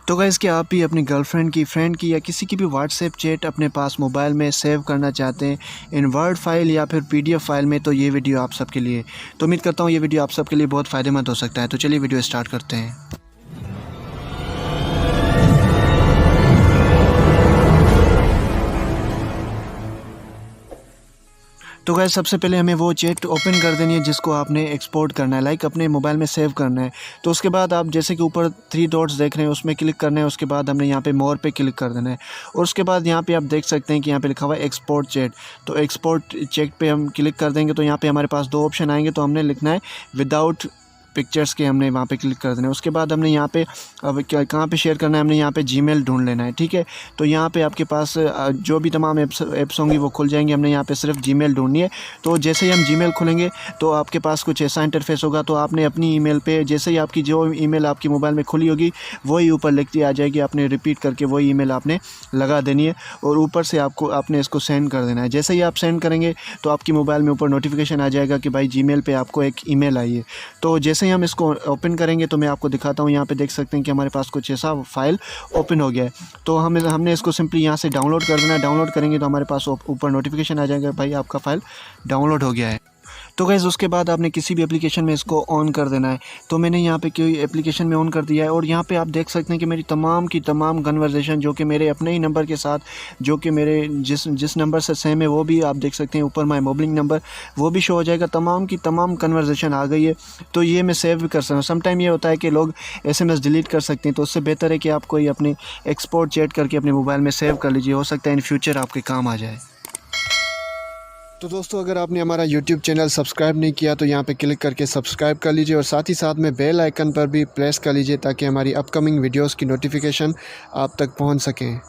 तो गाइस क्या आप भी अपनी गर्लफ्रेंड की, फ्रेंड की या किसी की भी व्हाट्सएप चैट अपने पास मोबाइल में सेव करना चाहते हैं इन वर्ड फाइल या फिर पीडीएफ फाइल में, तो ये वीडियो आप सबके लिए। तो उम्मीद करता हूँ ये वीडियो आप सबके लिए बहुत फ़ायदेमंद हो सकता है। तो चलिए वीडियो स्टार्ट करते हैं। तो गाइस सबसे पहले हमें वो चैट ओपन कर देनी है जिसको आपने एक्सपोर्ट करना है, लाइक अपने मोबाइल में सेव करना है। तो उसके बाद आप जैसे कि ऊपर 3 डॉट्स देख रहे हैं उसमें क्लिक करना है। उसके बाद हमने यहाँ पे मोर पे क्लिक कर देना है और उसके बाद यहाँ पे आप देख सकते हैं कि यहाँ पे लिखा हुआ है एक्सपोर्ट चैट। तो एक्सपोर्ट चैट पे हम क्लिक कर देंगे तो यहाँ पे हमारे पास 2 ऑप्शन आएंगे। तो हमने लिखना है विदाउट पिक्चर्स के, हमने वहाँ पे क्लिक कर देना है। उसके बाद हमने यहाँ पे अब क्या कहाँ पे शेयर करना है, हमने यहाँ पे जीमेल ढूंढ लेना है। ठीक है, तो यहाँ पे आपके पास जो भी तमाम ऐप्स होंगी वो खुल जाएंगी। हमने यहाँ पे सिर्फ जीमेल ढूंढनी है। तो जैसे ही हम जीमेल खोलेंगे तो आपके पास कुछ ऐसा इंटरफेस होगा। तो आपने अपनी ईमेल पे जैसे ही आपकी जो ईमेल आपकी मोबाइल में खुली होगी वही ऊपर लिखती आ जाएगी। आपने रिपीट करके वही ईमेल आपने लगा देनी है और ऊपर से आपने इसको सेंड कर देना है। जैसे ही आप सेंड करेंगे तो आपकी मोबाइल में ऊपर नोटिफिकेशन आ जाएगा कि भाई जीमेल पे आपको एक ईमेल आई है। तो जैसे ही हम इसको ओपन करेंगे तो मैं आपको दिखाता हूँ। यहाँ पे देख सकते हैं कि हमारे पास कुछ ऐसा फाइल ओपन हो गया है। तो हमने इसको सिंपली यहाँ से डाउनलोड कर देना है। डाउनलोड करेंगे तो हमारे पास ऊपर नोटिफिकेशन आ जाएगा, भाई आपका फाइल डाउनलोड हो गया है। तो गाइस उसके बाद आपने किसी भी एप्लीकेशन में इसको ऑन कर देना है। तो मैंने यहाँ पे कोई एप्लीकेशन में ऑन कर दिया है और यहाँ पे आप देख सकते हैं कि मेरी तमाम की तमाम कन्वर्सेशन जो कि मेरे अपने ही नंबर के साथ, जो कि मेरे जिस नंबर से सेम है वो भी आप देख सकते हैं ऊपर माय मोबाइल नंबर वो भी शो हो जाएगा। तमाम की तमाम कन्वर्सेशन आ गई है। तो ये मैं सेव भी कर सकता हूँ। समटाइम ये होता है कि लोग SMS डिलीट कर सकते हैं, तो उससे बेहतर है कि आप कोई अपनी एक्सपोर्ट चैट करके अपने मोबाइल में सेव कर लीजिए। हो सकता है इन फ्यूचर आपके काम आ जाए। तो दोस्तों अगर आपने हमारा YouTube चैनल सब्सक्राइब नहीं किया तो यहाँ पे क्लिक करके सब्सक्राइब कर लीजिए और साथ ही साथ में बेल आइकन पर भी प्रेस कर लीजिए ताकि हमारी अपकमिंग वीडियोस की नोटिफिकेशन आप तक पहुँच सकें।